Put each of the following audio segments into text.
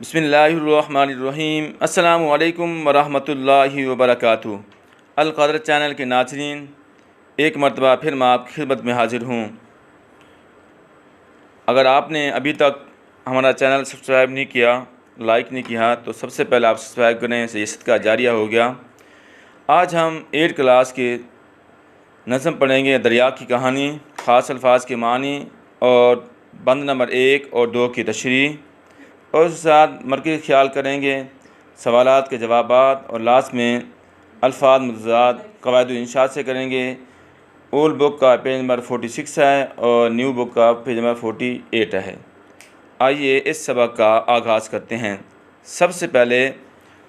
بسم اللہ الرحمن الرحیم۔ السلام علیکم ورحمۃ اللہ وبرکاتہ۔ القدر چینل کے ناظرین، ایک مرتبہ پھر میں آپ کی خدمت میں حاضر ہوں۔ اگر آپ نے ابھی تک ہمارا چینل سبسکرائب نہیں کیا، لائک نہیں کیا، تو سب سے پہلے آپ سبسکرائب کریں، یہ صدقہ جاریہ ہو گیا۔ آج ہم 8 کلاس کے نظم پڑھیں گے، دریا کی کہانی، خاص الفاظ کے معنی اور بند نمبر 1 اور 2 کی تشریح، اور اس کے ساتھ مرکزی خیال کریں گے، سوالات کے جوابات، اور لاسٹ میں الفاظ متضاد قواعد و انشاء سے کریں گے۔ اولڈ بک کا پیج نمبر 46 ہے اور نیو بک کا پیج نمبر 48 ہے۔ آئیے اس سبق کا آغاز کرتے ہیں۔ سب سے پہلے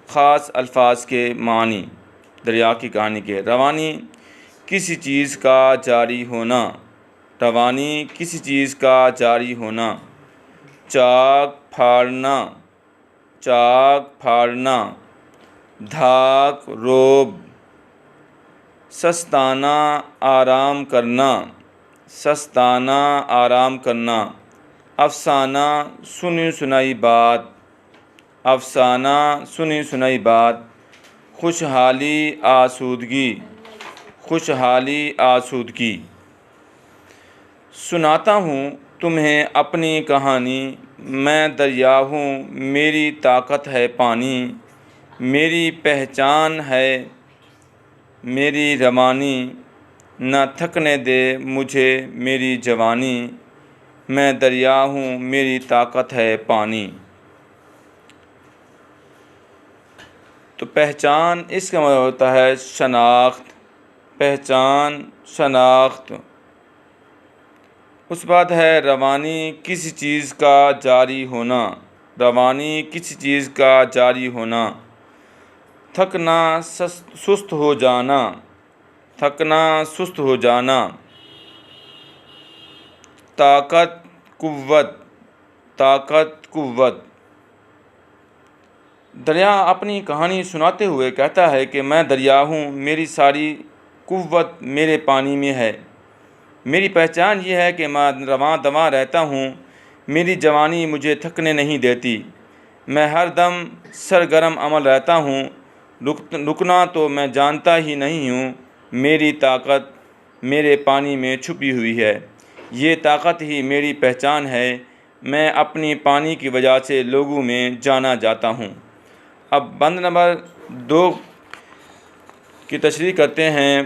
خاص الفاظ کے معنی دریا کی کہانی کے۔ روانی کسی چیز کا جاری ہونا، روانی کسی چیز کا جاری ہونا۔ چاک پھاڑنا، چاک پھاڑنا۔ دھاک روب، سستانہ آرام کرنا، سستانہ آرام کرنا۔ افسانہ سنی سنائی بات، افسانہ سنی سنائی بات۔ خوشحالی آسودگی، خوشحالی آسودگی۔ سناتا ہوں تمہیں اپنی کہانی، میں دریا ہوں میری طاقت ہے پانی، میری پہچان ہے میری روانی، نہ تھکنے دے مجھے میری جوانی، میں دریا ہوں میری طاقت ہے پانی۔ تو پہچان اس کا مطلب ہوتا ہے شناخت، پہچان، شناخت۔ اس بعد ہے روانی کسی چیز کا جاری ہونا، روانی کسی چیز کا جاری ہونا۔ تھکنا سست ہو جانا، تھکنا سست ہو جانا۔ طاقت قوت، طاقت قوت۔ دریا اپنی کہانی سناتے ہوئے کہتا ہے کہ میں دریا ہوں، میری ساری قوت میرے پانی میں ہے، میری پہچان یہ ہے کہ میں رواں دواں رہتا ہوں، میری جوانی مجھے تھکنے نہیں دیتی، میں ہر دم سرگرم عمل رہتا ہوں، رکنا تو میں جانتا ہی نہیں ہوں، میری طاقت میرے پانی میں چھپی ہوئی ہے، یہ طاقت ہی میری پہچان ہے، میں اپنی پانی کی وجہ سے لوگوں میں جانا جاتا ہوں۔ اب بند نمبر 2 کی تشریح کرتے ہیں۔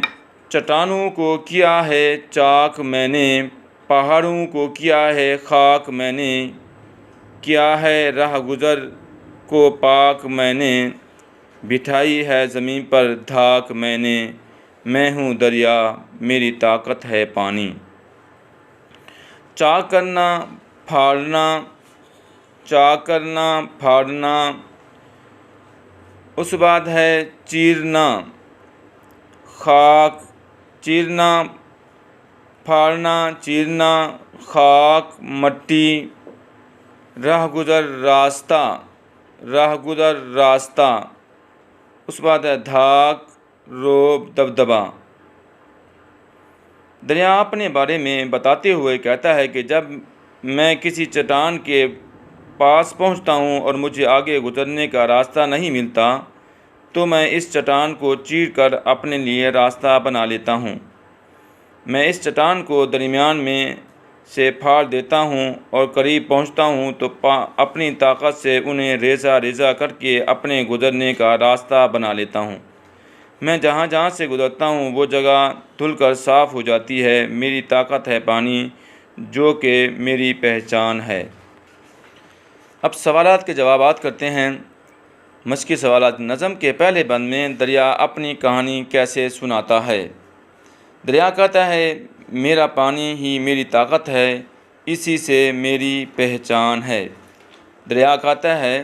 چٹانوں کو کیا ہے چاک میں نے، پہاڑوں کو کیا ہے خاک میں نے، کیا ہے راہ گزر کو پاک میں نے، بٹھائی ہے زمین پر دھاک میں نے، میں ہوں دریا میری طاقت ہے پانی۔ چاک کرنا، پھاڑنا، چاک کرنا، پھاڑنا۔ اس بعد ہے چیرنا، خاک، چیرنا، پھاڑنا، چیرنا، خاک، مٹی۔ راہ گزر راستہ، راہ گزر راستہ۔ اس بعد ہے دھاک، روب، دبدبا۔ دریا اپنے بارے میں بتاتے ہوئے کہتا ہے کہ جب میں کسی چٹان کے پاس پہنچتا ہوں اور مجھے آگے گزرنے کا راستہ نہیں ملتا تو میں اس چٹان کو چیر کر اپنے لیے راستہ بنا لیتا ہوں، میں اس چٹان کو درمیان میں سے پھاڑ دیتا ہوں اور قریب پہنچتا ہوں تو اپنی طاقت سے انہیں ریزہ ریزہ کر کے اپنے گزرنے کا راستہ بنا لیتا ہوں، میں جہاں جہاں سے گزرتا ہوں وہ جگہ دھل کر صاف ہو جاتی ہے، میری طاقت ہے پانی جو کہ میری پہچان ہے۔ اب سوالات کے جوابات کرتے ہیں۔ مشقی سوالات۔ نظم کے پہلے بند میں دریا اپنی کہانی کیسے سناتا ہے؟ دریا کہتا ہے میرا پانی ہی میری طاقت ہے، اسی سے میری پہچان ہے۔ دریا کہتا ہے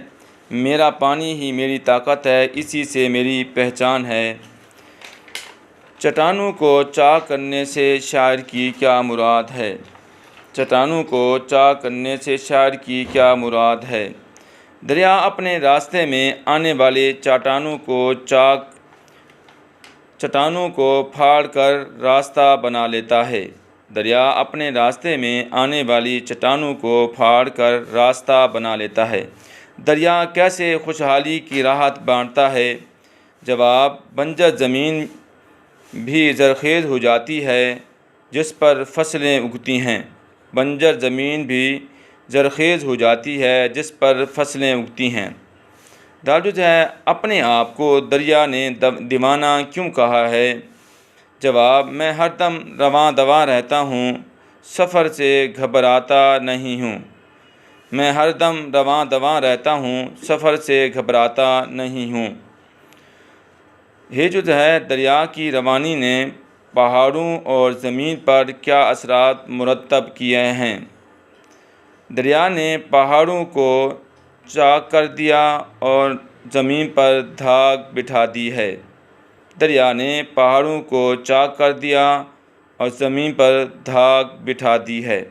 میرا پانی ہی میری طاقت ہے، اسی سے میری پہچان ہے۔ چٹانوں کو چاک کرنے سے شاعر کی کیا مراد ہے؟ چٹانوں کو چاک کرنے سے شاعر کی کیا مراد ہے؟ دریا اپنے راستے میں آنے والے چٹانوں کو پھاڑ کر راستہ بنا لیتا ہے۔ دریا اپنے راستے میں آنے والی چٹانوں کو پھاڑ کر راستہ بنا لیتا ہے۔ دریا کیسے خوشحالی کی راحت بانٹتا ہے؟ جواب: بنجر زمین بھی زرخیز ہو جاتی ہے جس پر فصلیں اگتی ہیں۔ بنجر زمین بھی زرخیز ہو جاتی ہے جس پر فصلیں اگتی ہیں۔ درج ہے، اپنے آپ کو دریا نے دیوانہ کیوں کہا ہے؟ جواب: میں ہر دم رواں دواں رہتا ہوں، سفر سے گھبراتا نہیں ہوں۔ میں ہر دم رواں دواں رہتا ہوں، سفر سے گھبراتا نہیں ہوں۔ یہ جو ہے دریا کی روانی نے پہاڑوں اور زمین پر کیا اثرات مرتب کیے ہیں؟ دریا نے پہاڑوں کو چاک کر دیا اور زمین پر دھاگ بٹھا دی ہے۔ دریا نے پہاڑوں کو چاک کر دیا اور زمین پر دھاگ بٹھا دی ہے۔